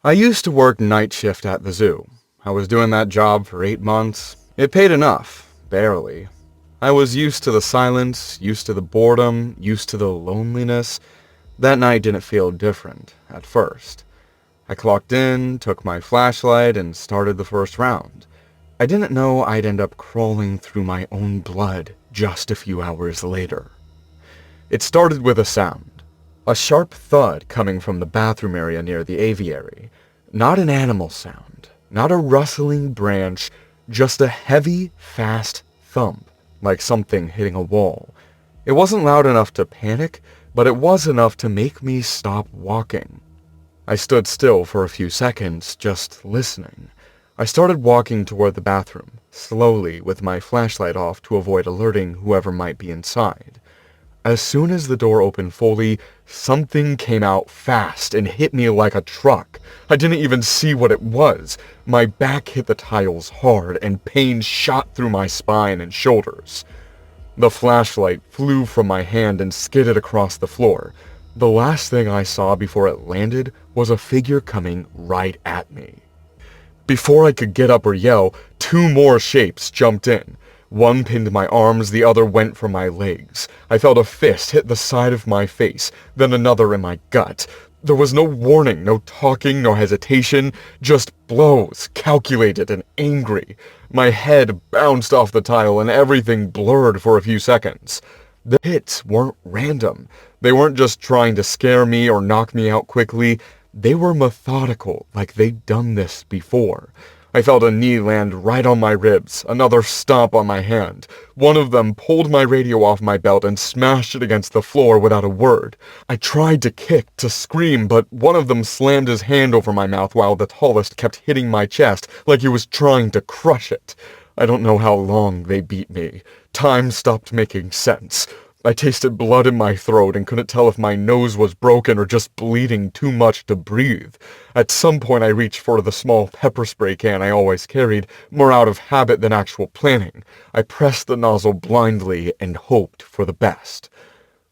I used to work night shift at the zoo. I was doing that job for 8 months. It paid enough, barely. I was used to the silence, used to the boredom, used to the loneliness. That night didn't feel different at first. I clocked in, took my flashlight, and started the first round. I didn't know I'd end up crawling through my own blood just a few hours later. It started with a sound. A sharp thud coming from the bathroom area near the aviary. Not an animal sound, not a rustling branch, just a heavy, fast thump, like something hitting a wall. It wasn't loud enough to panic, but it was enough to make me stop walking. I stood still for a few seconds, just listening. I started walking toward the bathroom, slowly with my flashlight off to avoid alerting whoever might be inside. As soon as the door opened fully, something came out fast and hit me like a truck. I didn't even see what it was. My back hit the tiles hard and pain shot through my spine and shoulders. The flashlight flew from my hand and skidded across the floor. The last thing I saw before it landed was a figure coming right at me. Before I could get up or yell, 2 more shapes jumped in. One pinned my arms, the other went for my legs. I felt a fist hit the side of my face, then another in my gut. There was no warning, no talking, no hesitation, just blows, calculated and angry. My head bounced off the tile and everything blurred for a few seconds. The hits weren't random. They weren't just trying to scare me or knock me out quickly. They were methodical, like they'd done this before. I felt a knee land right on my ribs, another stomp on my hand. One of them pulled my radio off my belt and smashed it against the floor without a word. I tried to kick, to scream, but one of them slammed his hand over my mouth while the tallest kept hitting my chest like he was trying to crush it. I don't know how long they beat me. Time stopped making sense. I tasted blood in my throat and couldn't tell if my nose was broken or just bleeding too much to breathe. At some point I reached for the small pepper spray can I always carried, more out of habit than actual planning. I pressed the nozzle blindly and hoped for the best.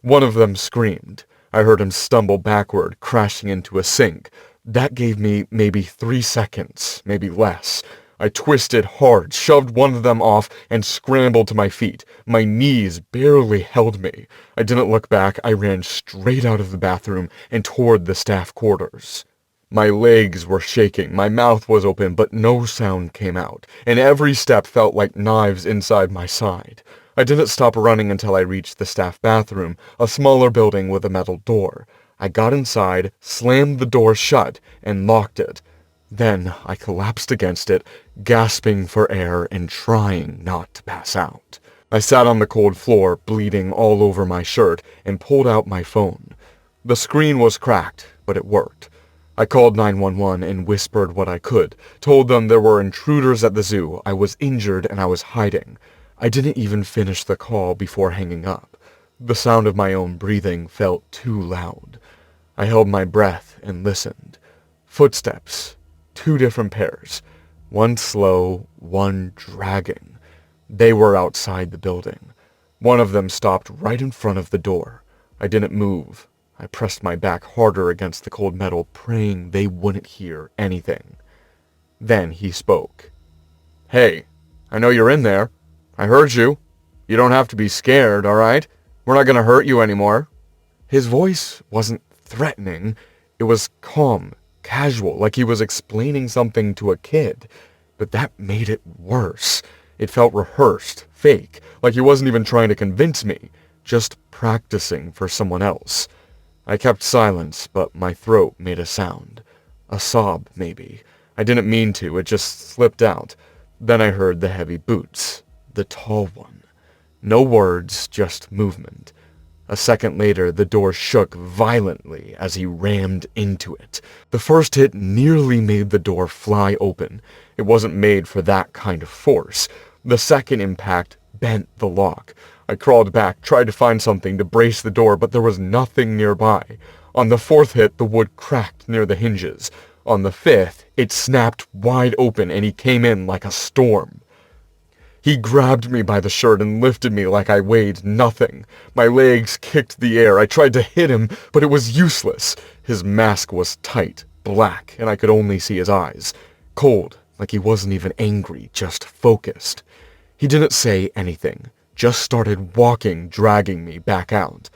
One of them screamed. I heard him stumble backward, crashing into a sink. That gave me maybe 3 seconds, maybe less. I twisted hard, shoved one of them off, and scrambled to my feet. My knees barely held me. I didn't look back. I ran straight out of the bathroom and toward the staff quarters. My legs were shaking, my mouth was open, but no sound came out, and every step felt like knives inside my side. I didn't stop running until I reached the staff bathroom, a smaller building with a metal door. I got inside, slammed the door shut, and locked it. Then I collapsed against it, gasping for air and trying not to pass out. I sat on the cold floor, bleeding all over my shirt, and pulled out my phone. The screen was cracked, but it worked. I called 911 and whispered what I could, told them there were intruders at the zoo, I was injured, and I was hiding. I didn't even finish the call before hanging up. The sound of my own breathing felt too loud. I held my breath and listened. Footsteps. 2 different pairs, one slow, one dragging. They were outside the building. One of them stopped right in front of the door. I didn't move. I pressed my back harder against the cold metal, praying they wouldn't hear anything. Then he spoke. "Hey, I know you're in there. I heard you. You don't have to be scared, all right? We're not gonna hurt you anymore." His voice wasn't threatening. It was calm, casual, like he was explaining something to a kid. But that made it worse. It felt rehearsed, fake, like he wasn't even trying to convince me, just practicing for someone else. I kept silence, but my throat made a sound. A sob, maybe. I didn't mean to, it just slipped out. Then I heard the heavy boots, the tall one. No words, just movement. A second later, the door shook violently as he rammed into it. The first hit nearly made the door fly open. It wasn't made for that kind of force. The second impact bent the lock. I crawled back, tried to find something to brace the door, but there was nothing nearby. On the 4th hit, the wood cracked near the hinges. On the 5th, it snapped wide open and he came in like a storm. He grabbed me by the shirt and lifted me like I weighed nothing. My legs kicked the air. I tried to hit him, but it was useless. His mask was tight, black, and I could only see his eyes. Cold, like he wasn't even angry, just focused. He didn't say anything, just started walking, dragging me back out.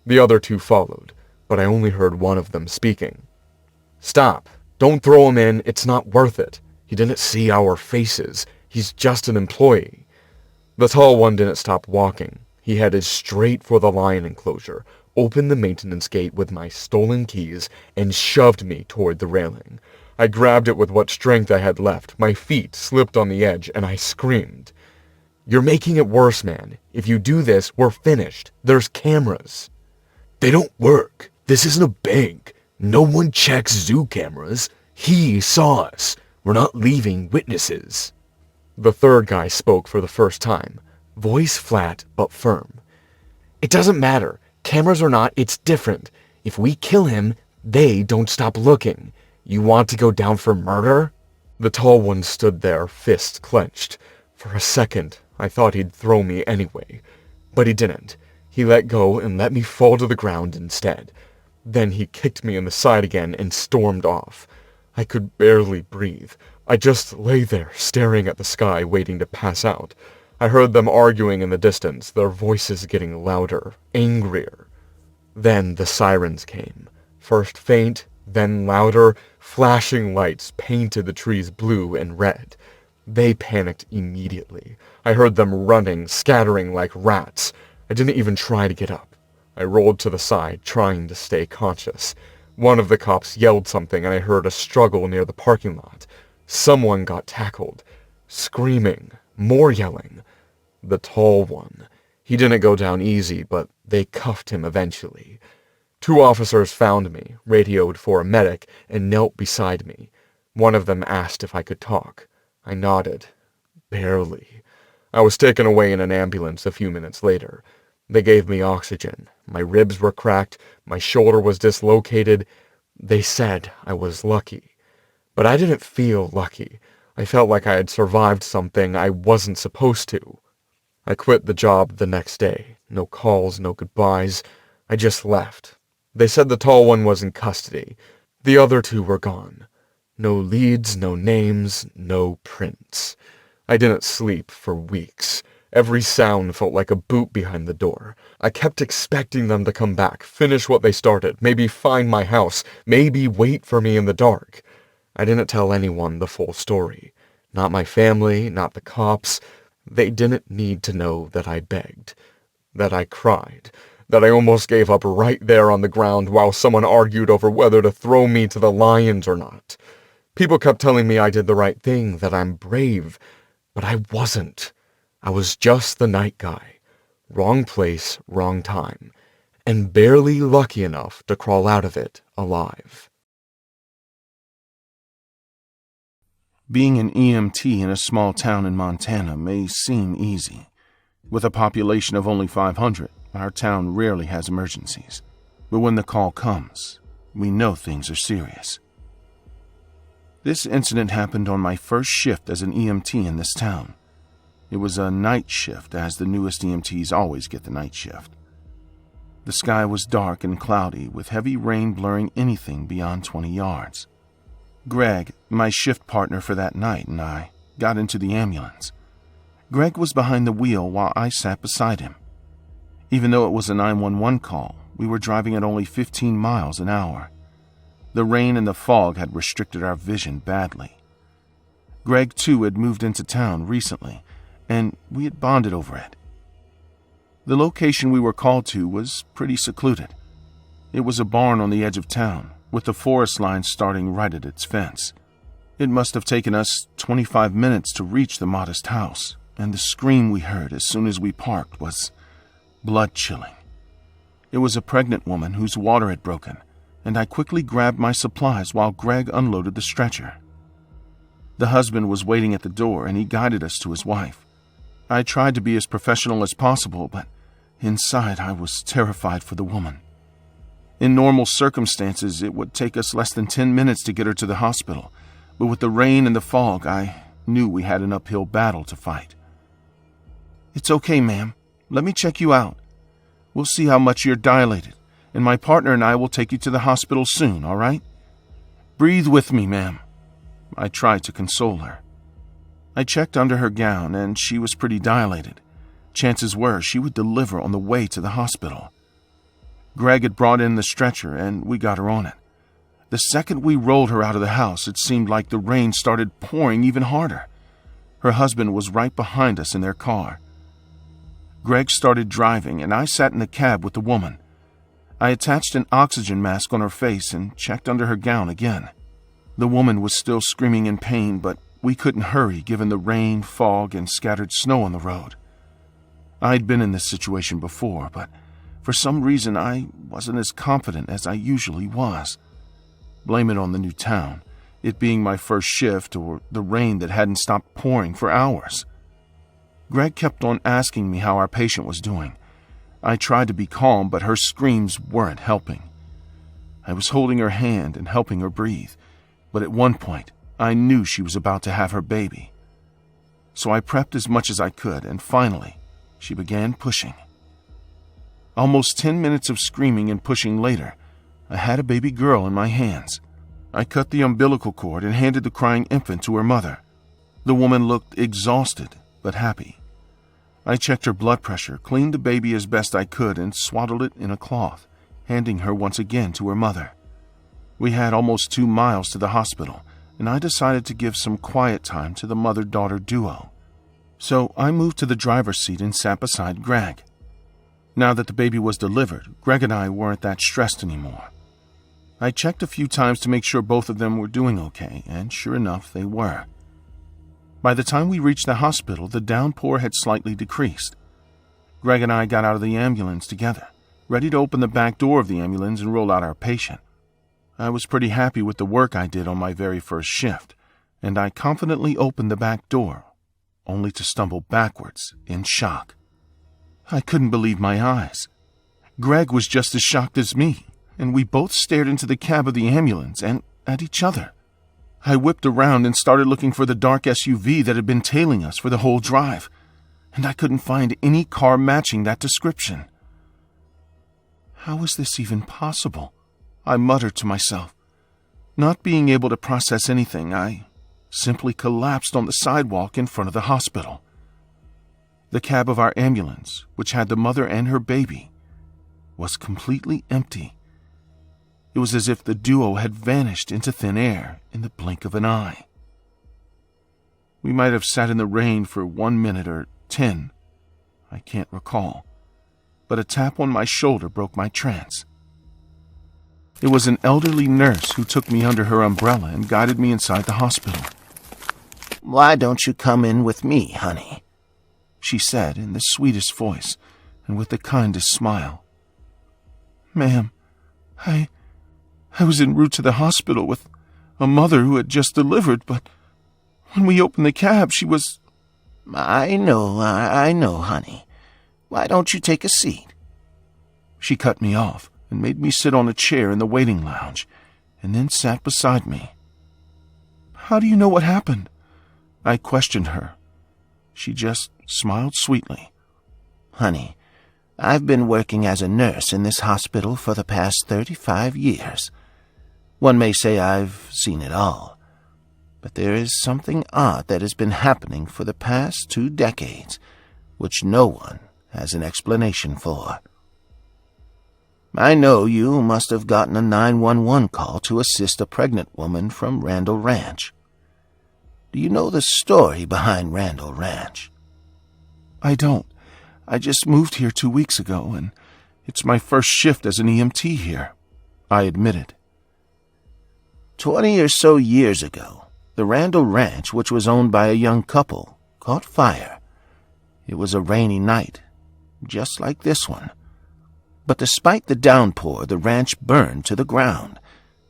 The other two followed, but I only heard one of them speaking. "Stop. Don't throw him in. It's not worth it. He didn't see our faces. He's just an employee." The tall one didn't stop walking. He headed straight for the lion enclosure, opened the maintenance gate with my stolen keys, and shoved me toward the railing. I grabbed it with what strength I had left. My feet slipped on the edge, and I screamed. "You're making it worse, man. If you do this, we're finished. There's cameras." "They don't work. This isn't a bank. No one checks zoo cameras. He saw us. We're not leaving witnesses." The third guy spoke for the first time, voice flat but firm. "It doesn't matter. Cameras or not, it's different. If we kill him, they don't stop looking. You want to go down for murder?" The tall one stood there, fists clenched. For a second, I thought he'd throw me anyway. But he didn't. He let go and let me fall to the ground instead. Then he kicked me in the side again and stormed off. I could barely breathe. I just lay there, staring at the sky, waiting to pass out. I heard them arguing in the distance, their voices getting louder, angrier. Then the sirens came. First faint, then louder. Flashing lights painted the trees blue and red. They panicked immediately. I heard them running, scattering like rats. I didn't even try to get up. I rolled to the side, trying to stay conscious. One of the cops yelled something, and I heard a struggle near the parking lot. Someone got tackled. Screaming. More yelling. The tall one. He didn't go down easy, but they cuffed him eventually. 2 officers found me, radioed for a medic, and knelt beside me. One of them asked if I could talk. I nodded. Barely. I was taken away in an ambulance a few minutes later. They gave me oxygen. My ribs were cracked. My shoulder was dislocated. They said I was lucky. But I didn't feel lucky. I felt like I had survived something I wasn't supposed to. I quit the job the next day. No calls, no goodbyes. I just left. They said the tall one was in custody. The other 2 were gone. No leads, no names, no prints. I didn't sleep for weeks. Every sound felt like a boot behind the door. I kept expecting them to come back, finish what they started, maybe find my house, maybe wait for me in the dark. I didn't tell anyone the full story. Not my family, not the cops. They didn't need to know that I begged, that I cried, that I almost gave up right there on the ground while someone argued over whether to throw me to the lions or not. People kept telling me I did the right thing, that I'm brave, but I wasn't. I was just the night guy. Wrong place, wrong time, and barely lucky enough to crawl out of it alive. Being an EMT in a small town in Montana may seem easy. With a population of only 500, our town rarely has emergencies. But when the call comes, we know things are serious. This incident happened on my first shift as an EMT in this town. It was a night shift, as the newest EMTs always get the night shift. The sky was dark and cloudy, with heavy rain blurring anything beyond 20 yards. Greg, my shift partner for that night, and I got into the ambulance. Greg was behind the wheel while I sat beside him. Even though it was a 911 call, we were driving at only 15 miles an hour. The rain and the fog had restricted our vision badly. Greg, too, had moved into town recently, and we had bonded over it. The location we were called to was pretty secluded. It was a barn on the edge of town, with the forest line starting right at its fence. It must have taken us 25 minutes to reach the modest house, and the scream we heard as soon as we parked was blood-chilling. It was a pregnant woman whose water had broken, and I quickly grabbed my supplies while Greg unloaded the stretcher. The husband was waiting at the door, and he guided us to his wife. I tried to be as professional as possible, but inside I was terrified for the woman. In normal circumstances, it would take us less than 10 minutes to get her to the hospital, but with the rain and the fog, I knew we had an uphill battle to fight. "It's okay, ma'am. Let me check you out. We'll see how much you're dilated, and my partner and I will take you to the hospital soon, all right?" "Breathe with me, ma'am." I tried to console her. I checked under her gown, and she was pretty dilated. Chances were she would deliver on the way to the hospital. Greg had brought in the stretcher, and we got her on it. The second we rolled her out of the house, it seemed like the rain started pouring even harder. Her husband was right behind us in their car. Greg started driving, and I sat in the cab with the woman. I attached an oxygen mask on her face and checked under her gown again. The woman was still screaming in pain, but we couldn't hurry given the rain, fog, and scattered snow on the road. I'd been in this situation before, but for some reason I wasn't as confident as I usually was. Blame it on the new town, it being my first shift, or the rain that hadn't stopped pouring for hours. Greg kept on asking me how our patient was doing. I tried to be calm, but her screams weren't helping. I was holding her hand and helping her breathe, but at one point, I knew she was about to have her baby. So I prepped as much as I could, and finally, she began pushing. Almost 10 minutes of screaming and pushing later, I had a baby girl in my hands. I cut the umbilical cord and handed the crying infant to her mother. The woman looked exhausted, but happy. I checked her blood pressure, cleaned the baby as best I could, and swaddled it in a cloth, handing her once again to her mother. We had almost 2 miles to the hospital, and I decided to give some quiet time to the mother-daughter duo. So I moved to the driver's seat and sat beside Greg. Now that the baby was delivered, Greg and I weren't that stressed anymore. I checked a few times to make sure both of them were doing okay, and sure enough, they were. By the time we reached the hospital, the downpour had slightly decreased. Greg and I got out of the ambulance together, ready to open the back door of the ambulance and roll out our patient. I was pretty happy with the work I did on my very first shift, and I confidently opened the back door, only to stumble backwards in shock. I couldn't believe my eyes. Greg was just as shocked as me, and we both stared into the cab of the ambulance and at each other. I whipped around and started looking for the dark SUV that had been tailing us for the whole drive, and I couldn't find any car matching that description. How is this even possible? I muttered to myself. Not being able to process anything, I simply collapsed on the sidewalk in front of the hospital. The cab of our ambulance, which had the mother and her baby, was completely empty. It was as if the duo had vanished into thin air in the blink of an eye. We might have sat in the rain for 1 minute or 10. I can't recall. But a tap on my shoulder broke my trance. It was an elderly nurse who took me under her umbrella and guided me inside the hospital. "Why don't you come in with me, honey?" she said in the sweetest voice and with the kindest smile. "Ma'am, I was en route to the hospital with a mother who had just delivered, but when we opened the cab, she was—" I know, honey. Why don't you take a seat?" She cut me off and made me sit on a chair in the waiting lounge, and then sat beside me. "How do you know what happened?" I questioned her. She just smiled sweetly. "Honey, I've been working as a nurse in this hospital for the past 35 years. One may say I've seen it all. But there is something odd that has been happening for the past 2 decades, which no one has an explanation for. I know you must have gotten a 911 call to assist a pregnant woman from Randall Ranch. Do you know the story behind Randall Ranch?" "I don't. I just moved here 2 weeks ago, and it's my first shift as an EMT here," I admitted. 20 or so years ago, the Randall Ranch, which was owned by a young couple, caught fire. It was a rainy night, just like this one. But despite the downpour, the ranch burned to the ground,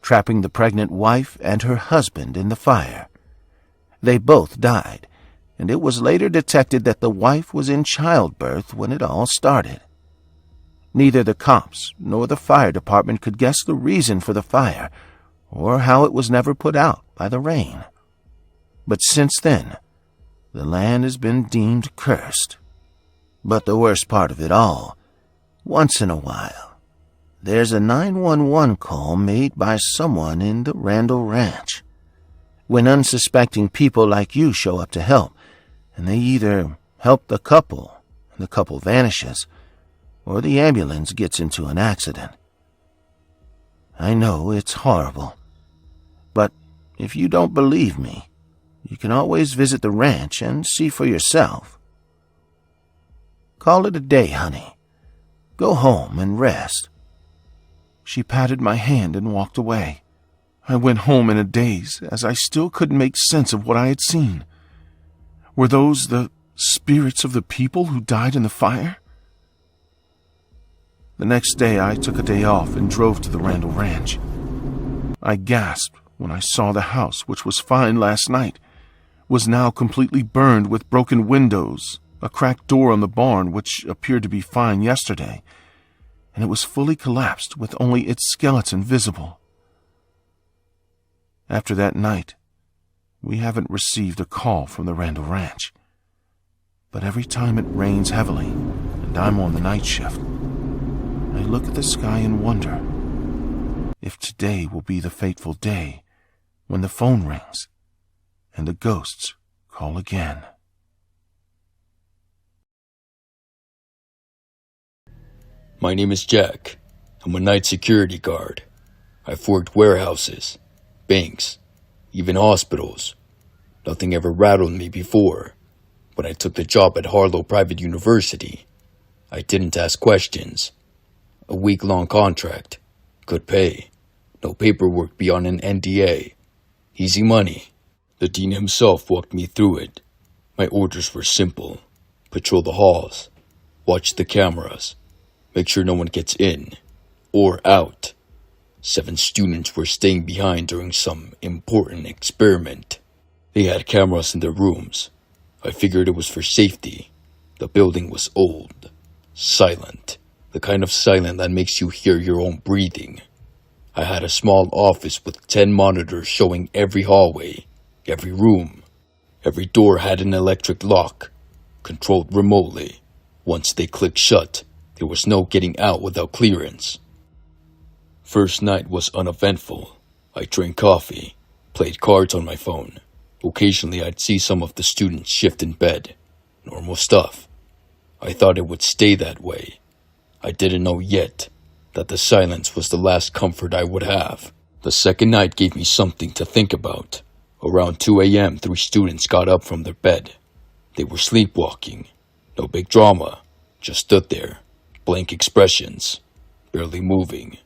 trapping the pregnant wife and her husband in the fire. They both died, and it was later detected that the wife was in childbirth when it all started. Neither the cops nor the fire department could guess the reason for the fire, or how it was never put out by the rain. But since then, the land has been deemed cursed. But the worst part of it all, once in a while, there's a 911 call made by someone in the Randall Ranch. When unsuspecting people like you show up to help, and they either help the couple, and the couple vanishes, or the ambulance gets into an accident. I know it's horrible, but if you don't believe me, you can always visit the ranch and see for yourself. Call it a day, honey. Go home and rest. She patted my hand and walked away. I went home in a daze, as I still couldn't make sense of what I had seen. Were those the spirits of the people who died in the fire? The next day I took a day off and drove to the Randall Ranch. I gasped when I saw the house, which was fine last night, was now completely burned with broken windows, a cracked door on the barn which appeared to be fine yesterday, and it was fully collapsed with only its skeleton visible. After that night, we haven't received a call from the Randall Ranch. But every time it rains heavily, and I'm on the night shift, I look at the sky and wonder if today will be the fateful day when the phone rings and the ghosts call again. My name is Jack. I'm a night security guard. I've worked warehouses, banks, even hospitals. Nothing ever rattled me before. When I took the job at Harlow Private University, I didn't ask questions. A week-long contract, good pay, no paperwork beyond an NDA, easy money. The dean himself walked me through it. My orders were simple: patrol the halls, watch the cameras, make sure no one gets in or out. 7 students were staying behind during some important experiment. They had cameras in their rooms. I figured it was for safety. The building was old, silent, the kind of silent that makes you hear your own breathing. I had a small office with 10 monitors showing every hallway, every room. Every door had an electric lock, controlled remotely. Once they clicked shut, there was no getting out without clearance. First night was uneventful. I drank coffee, played cards on my phone. Occasionally I'd see some of the students shift in bed. Normal stuff. I thought it would stay that way. I didn't know yet that the silence was the last comfort I would have. The second night gave me something to think about. Around 2 a.m., 3 students got up from their bed. They were sleepwalking. No big drama. Just stood there. Blank expressions. Barely moving.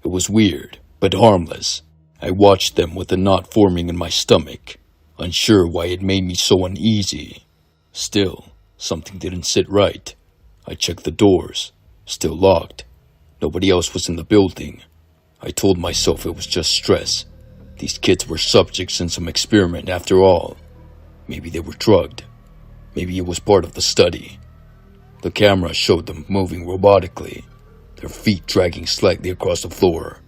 It was weird, but harmless. I watched them with a knot forming in my stomach, unsure why it made me so uneasy. Still, something didn't sit right. I checked the doors. Still locked. Nobody else was in the building. I told myself it was just stress. These kids were subjects in some experiment after all. Maybe they were drugged. Maybe it was part of the study. The camera showed them moving robotically, their feet dragging slightly across the floor,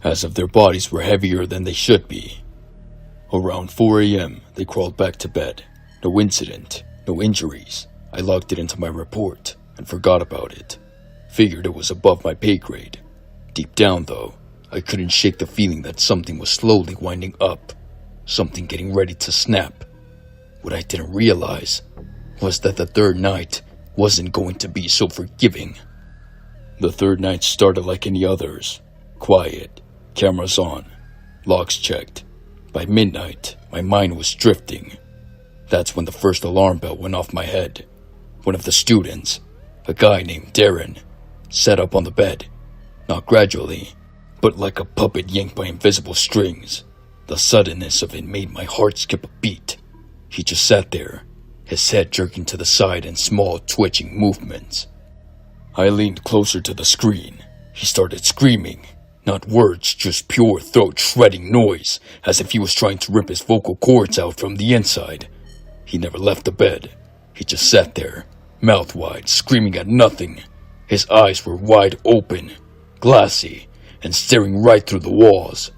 as if their bodies were heavier than they should be. Around 4 a.m., they crawled back to bed. No incident, no injuries. I logged it into my report and forgot about it. Figured it was above my pay grade. Deep down, though, I couldn't shake the feeling that something was slowly winding up, something getting ready to snap. What I didn't realize was that the third night wasn't going to be so forgiving. The third night started like any others. Quiet, cameras on, logs checked. By midnight, my mind was drifting. That's when the first alarm bell went off my head. One of the students, a guy named Darren, sat up on the bed, not gradually, but like a puppet yanked by invisible strings. The suddenness of it made my heart skip a beat. He just sat there, his head jerking to the side in small twitching movements. I leaned closer to the screen. He started screaming. Not words, just pure throat-shredding noise, as if he was trying to rip his vocal cords out from the inside. He never left the bed. He just sat there, mouth wide, screaming at nothing. His eyes were wide open, glassy, and staring right through the walls.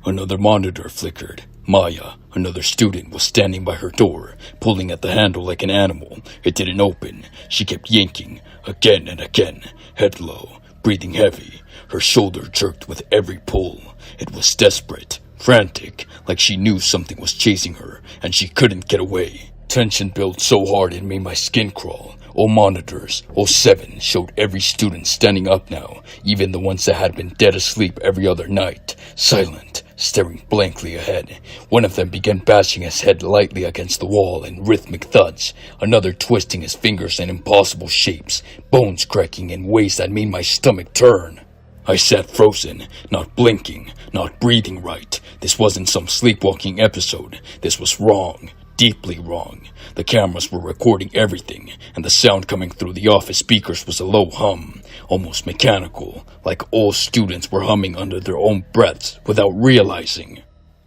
Another monitor flickered. Maya, another student, was standing by her door, pulling at the handle like an animal. It didn't open. She kept yanking, again and again, head low, breathing heavy. Her shoulder jerked with every pull. It was desperate, frantic, like she knew something was chasing her, and she couldn't get away. Tension built so hard it made my skin crawl. All monitors, all 7, showed every student standing up now, even the ones that had been dead asleep every other night, silent, staring blankly ahead. One of them began bashing his head lightly against the wall in rhythmic thuds, another twisting his fingers in impossible shapes, bones cracking in ways that made my stomach turn. I sat frozen, not blinking, not breathing right. This wasn't some sleepwalking episode. This was wrong. Deeply wrong. The cameras were recording everything, and the sound coming through the office speakers was a low hum, almost mechanical, like all students were humming under their own breaths without realizing.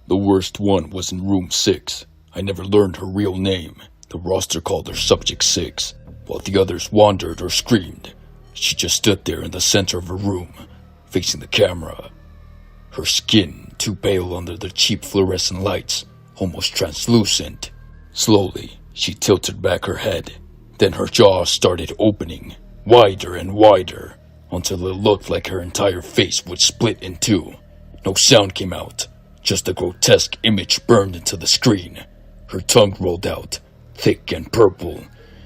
The worst one was in room 6. I never learned her real name. The roster called her Subject 6, while the others wandered or screamed. She just stood there in the center of her room, facing the camera. Her skin, too pale under the cheap fluorescent lights, almost translucent. Slowly, she tilted back her head. Then her jaw started opening, wider and wider, until it looked like her entire face would split in two. No sound came out, just a grotesque image burned into the screen. Her tongue rolled out, thick and purple,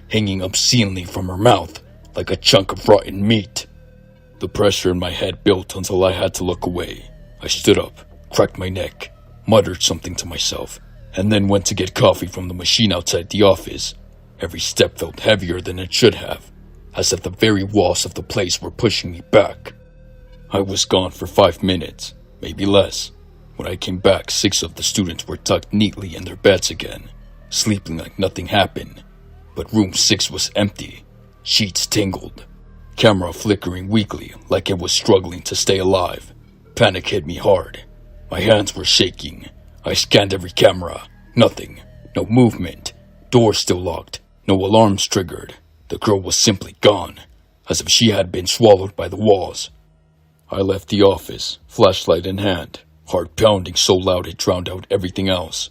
hanging obscenely from her mouth, like a chunk of rotten meat. The pressure in my head built until I had to look away. I stood up, cracked my neck, muttered something to myself, and then went to get coffee from the machine outside the office. Every step felt heavier than it should have, as if the very walls of the place were pushing me back. I was gone for 5 minutes, maybe less. When I came back, 6 of the students were tucked neatly in their beds again, sleeping like nothing happened. But room 6 was empty. Sheets tingled. Camera flickering weakly, like it was struggling to stay alive. Panic hit me hard. My hands were shaking. I scanned every camera. Nothing. No movement. Doors still locked. No alarms triggered. The girl was simply gone, as if she had been swallowed by the walls. I left the office, flashlight in hand, heart pounding so loud it drowned out everything else.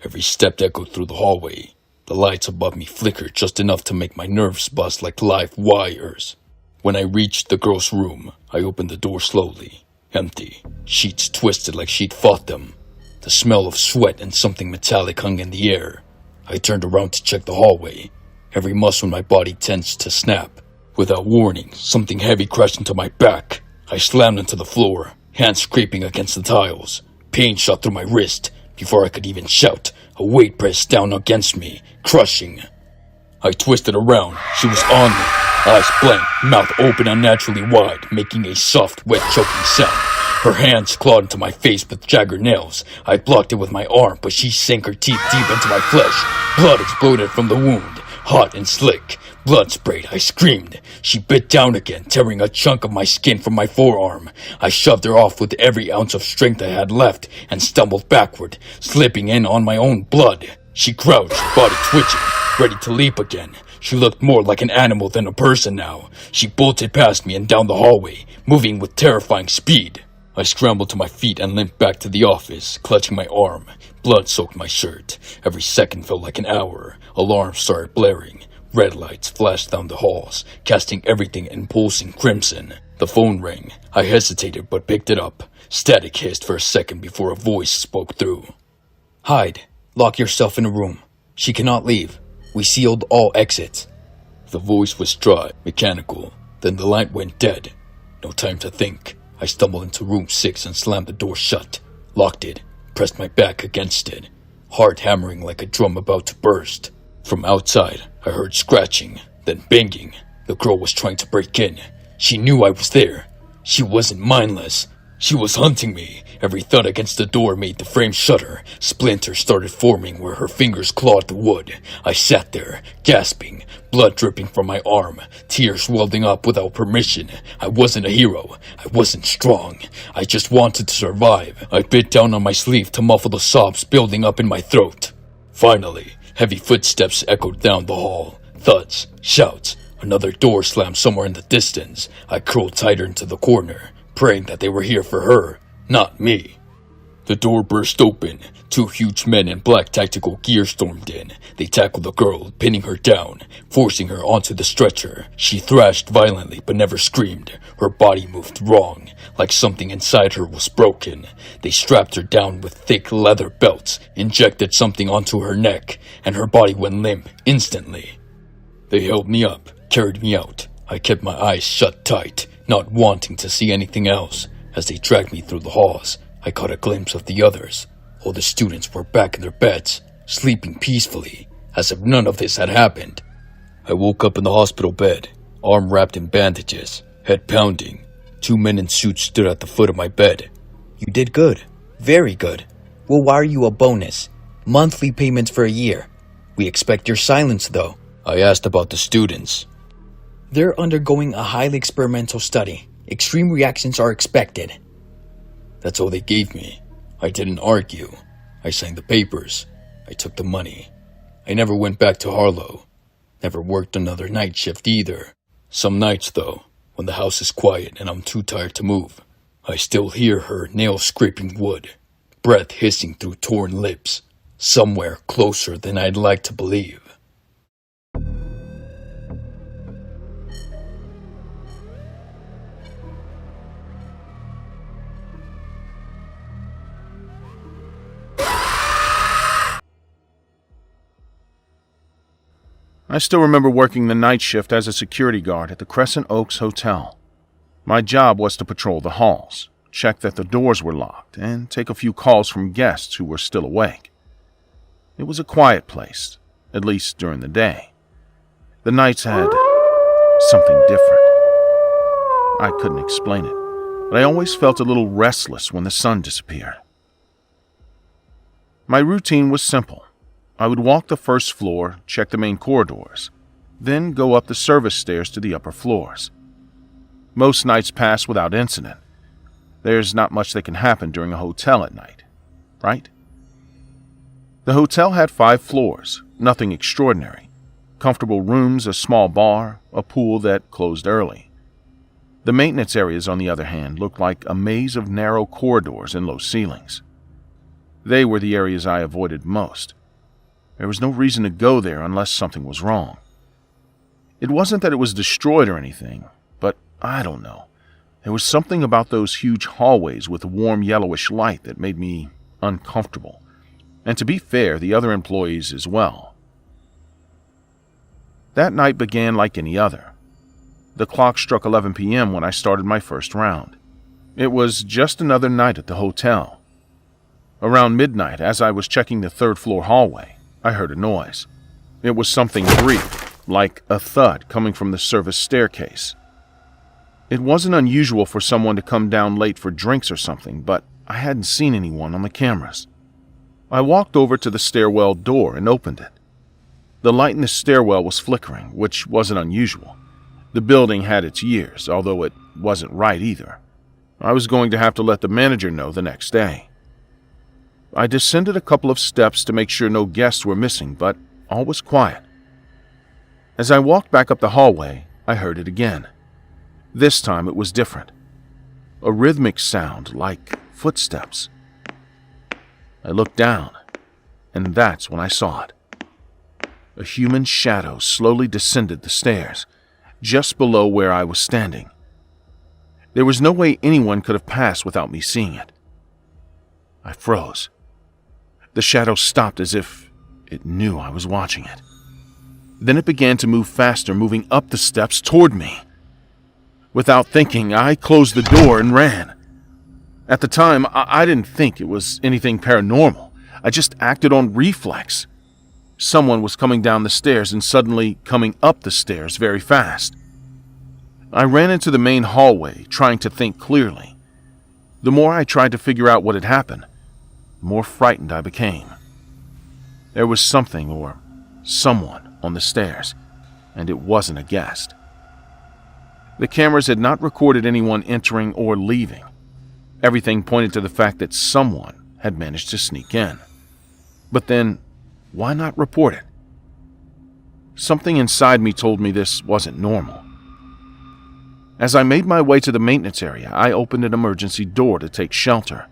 Every step echoed through the hallway. The lights above me flickered just enough to make my nerves buzz like live wires. When I reached the girl's room, I opened the door slowly. Empty. Sheets twisted like she'd fought them. The smell of sweat and something metallic hung in the air. I turned around to check the hallway. Every muscle in my body tensed to snap. Without warning, something heavy crashed into my back. I slammed into the floor, hands scraping against the tiles. Pain shot through my wrist. Before I could even shout, a weight pressed down against me, crushing. I twisted around. She was on me. Eyes blank, mouth open unnaturally wide, making a soft, wet, choking sound. Her hands clawed into my face with jagged nails. I blocked it with my arm, but she sank her teeth deep into my flesh. Blood exploded from the wound, hot and slick. Blood sprayed. I screamed. She bit down again, tearing a chunk of my skin from my forearm. I shoved her off with every ounce of strength I had left and stumbled backward, slipping in on my own blood. She crouched, body twitching, ready to leap again. She looked more like an animal than a person now. She bolted past me and down the hallway, moving with terrifying speed. I scrambled to my feet and limped back to the office, clutching my arm. Blood soaked my shirt. Every second felt like an hour. Alarms started blaring. Red lights flashed down the halls, casting everything in pulsing crimson. The phone rang. I hesitated but picked it up. Static hissed for a second before a voice spoke through. "Hide. Lock yourself in a room. She cannot leave. We sealed all exits." The voice was dry, mechanical. Then the light went dead. No time to think. I stumbled into room 6 and slammed the door shut. Locked it. Pressed my back against it. Heart hammering like a drum about to burst. From outside, I heard scratching, then banging. The girl was trying to break in. She knew I was there. She wasn't mindless. She was hunting me. Every thud against the door made the frame shudder. Splinters started forming where her fingers clawed the wood. I sat there, gasping, blood dripping from my arm, tears welling up without permission. I wasn't a hero. I wasn't strong. I just wanted to survive. I bit down on my sleeve to muffle the sobs building up in my throat. Finally, heavy footsteps echoed down the hall. Thuds, shouts. Another door slammed somewhere in the distance. I curled tighter into the corner, praying that they were here for her, not me. The door burst open. 2 huge men in black tactical gear stormed in. They tackled the girl, pinning her down, forcing her onto the stretcher. She thrashed violently but never screamed. Her body moved wrong, like something inside her was broken. They strapped her down with thick leather belts, injected something onto her neck, and her body went limp instantly. They held me up, carried me out. I kept my eyes shut tight, not wanting to see anything else. As they dragged me through the halls, I caught a glimpse of the others. All the students were back in their beds, sleeping peacefully, as if none of this had happened. I woke up in the hospital bed, arm wrapped in bandages, head pounding. 2 men in suits stood at the foot of my bed. You did good. Very good. We'll wire you a bonus. Monthly payments for a year. We expect your silence, though. I asked about the students. They're undergoing a highly experimental study. Extreme reactions are expected. That's all they gave me. I didn't argue. I signed the papers. I took the money. I never went back to Harlow. Never worked another night shift either. Some nights, though, when the house is quiet and I'm too tired to move, I still hear her nails scraping wood, breath hissing through torn lips, somewhere closer than I'd like to believe. I still remember working the night shift as a security guard at the Crescent Oaks Hotel. My job was to patrol the halls, check that the doors were locked, and take a few calls from guests who were still awake. It was a quiet place, at least during the day. The nights had something different. I couldn't explain it, but I always felt a little restless when the sun disappeared. My routine was simple. I would walk the first floor, check the main corridors, then go up the service stairs to the upper floors. Most nights pass without incident. There's not much that can happen during a hotel at night, right? The hotel had 5 floors, nothing extraordinary. Comfortable rooms, a small bar, a pool that closed early. The maintenance areas, on the other hand, looked like a maze of narrow corridors and low ceilings. They were the areas I avoided most. There was no reason to go there unless something was wrong. It wasn't that it was destroyed or anything, but I don't know. There was something about those huge hallways with a warm yellowish light that made me uncomfortable. And to be fair, the other employees as well. That night began like any other. The clock struck 11 p.m. when I started my first round. It was just another night at the hotel. Around midnight, as I was checking the 3rd floor hallway, I heard a noise. It was something brief, like a thud coming from the service staircase. It wasn't unusual for someone to come down late for drinks or something, but I hadn't seen anyone on the cameras. I walked over to the stairwell door and opened it. The light in the stairwell was flickering, which wasn't unusual. The building had its years, although it wasn't right either. I was going to have to let the manager know the next day. I descended a couple of steps to make sure no guests were missing, but all was quiet. As I walked back up the hallway, I heard it again. This time it was different. A rhythmic sound like footsteps. I looked down, and that's when I saw it. A human shadow slowly descended the stairs, just below where I was standing. There was no way anyone could have passed without me seeing it. I froze. The shadow stopped as if it knew I was watching it. Then it began to move faster, moving up the steps toward me. Without thinking, I closed the door and ran. At the time, I didn't think it was anything paranormal. I just acted on reflex. Someone was coming down the stairs and suddenly coming up the stairs very fast. I ran into the main hallway, trying to think clearly. The more I tried to figure out what had happened, the more frightened I became. There was something or someone on the stairs, and it wasn't a guest. The cameras had not recorded anyone entering or leaving. Everything pointed to the fact that someone had managed to sneak in. But then, why not report it? Something inside me told me this wasn't normal. As I made my way to the maintenance area, I opened an emergency door to take shelter.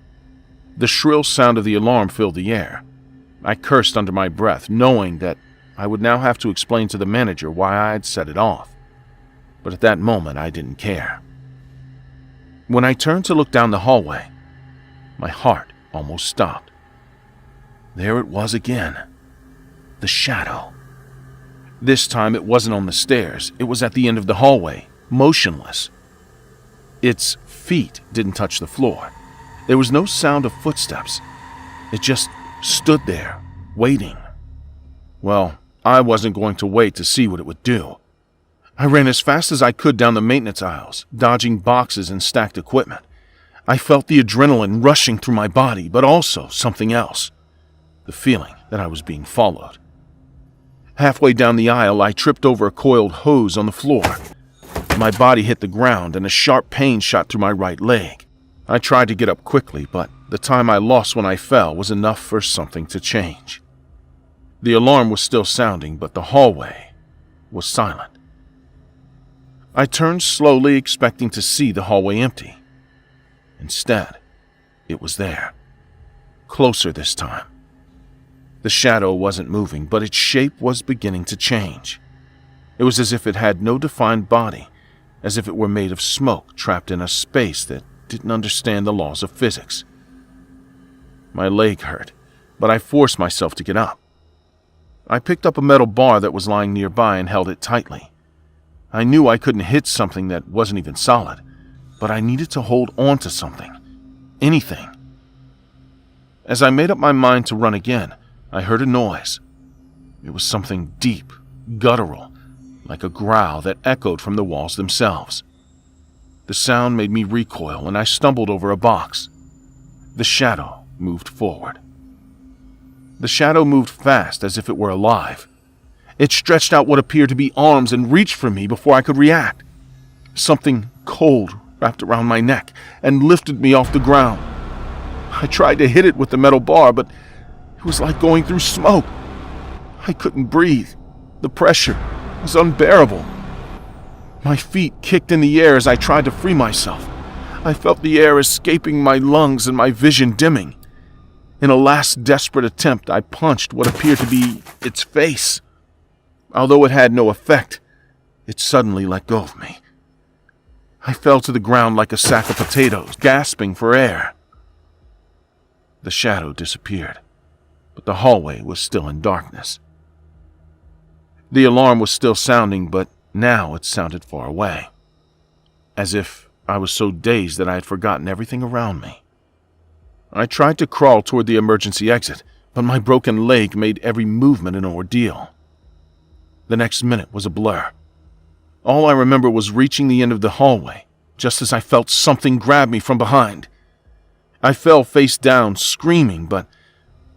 The shrill sound of the alarm filled the air. I cursed under my breath, knowing that I would now have to explain to the manager why I had set it off. But at that moment, I didn't care. When I turned to look down the hallway, my heart almost stopped. There it was again. The shadow. This time it wasn't on the stairs. It was at the end of the hallway, motionless. Its feet didn't touch the floor. There was no sound of footsteps. It just stood there, waiting. Well, I wasn't going to wait to see what it would do. I ran as fast as I could down the maintenance aisles, dodging boxes and stacked equipment. I felt the adrenaline rushing through my body, but also something else. The feeling that I was being followed. Halfway down the aisle, I tripped over a coiled hose on the floor. My body hit the ground and a sharp pain shot through my right leg. I tried to get up quickly, but the time I lost when I fell was enough for something to change. The alarm was still sounding, but the hallway was silent. I turned slowly, expecting to see the hallway empty. Instead, it was there. Closer this time. The shadow wasn't moving, but its shape was beginning to change. It was as if it had no defined body, as if it were made of smoke trapped in a space that didn't understand the laws of physics. My leg hurt, but I forced myself to get up. I picked up a metal bar that was lying nearby and held it tightly. I knew I couldn't hit something that wasn't even solid, but I needed to hold on to something. Anything. As I made up my mind to run again, I heard a noise. It was something deep, guttural, like a growl that echoed from the walls themselves. The sound made me recoil, and I stumbled over a box. The shadow moved forward. The shadow moved fast, as if it were alive. It stretched out what appeared to be arms and reached for me before I could react. Something cold wrapped around my neck and lifted me off the ground. I tried to hit it with the metal bar, but it was like going through smoke. I couldn't breathe. The pressure was unbearable. My feet kicked in the air as I tried to free myself. I felt the air escaping my lungs and my vision dimming. In a last desperate attempt, I punched what appeared to be its face. Although it had no effect, it suddenly let go of me. I fell to the ground like a sack of potatoes, gasping for air. The shadow disappeared, but the hallway was still in darkness. The alarm was still sounding, but now it sounded far away, as if I was so dazed that I had forgotten everything around me. I tried to crawl toward the emergency exit, but my broken leg made every movement an ordeal. The next minute was a blur. All I remember was reaching the end of the hallway, just as I felt something grab me from behind. I fell face down, screaming, but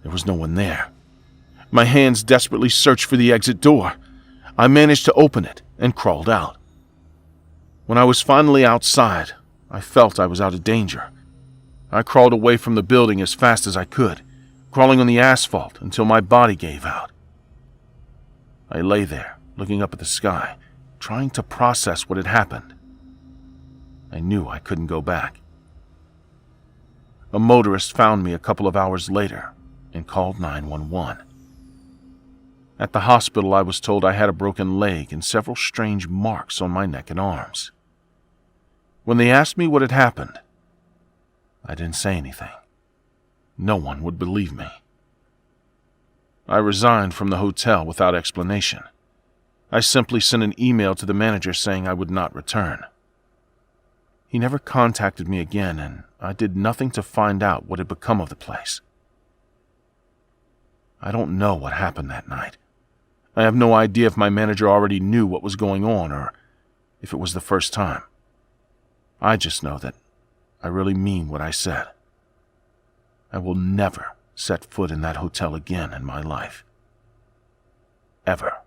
there was no one there. My hands desperately searched for the exit door. I managed to open it and crawled out. When I was finally outside, I felt I was out of danger. I crawled away from the building as fast as I could, crawling on the asphalt until my body gave out. I lay there, looking up at the sky, trying to process what had happened. I knew I couldn't go back. A motorist found me a couple of hours later and called 911. At the hospital, I was told I had a broken leg and several strange marks on my neck and arms. When they asked me what had happened, I didn't say anything. No one would believe me. I resigned from the hotel without explanation. I simply sent an email to the manager saying I would not return. He never contacted me again, and I did nothing to find out what had become of the place. I don't know what happened that night. I have no idea if my manager already knew what was going on or if it was the first time. I just know that I really mean what I said. I will never set foot in that hotel again in my life. Ever.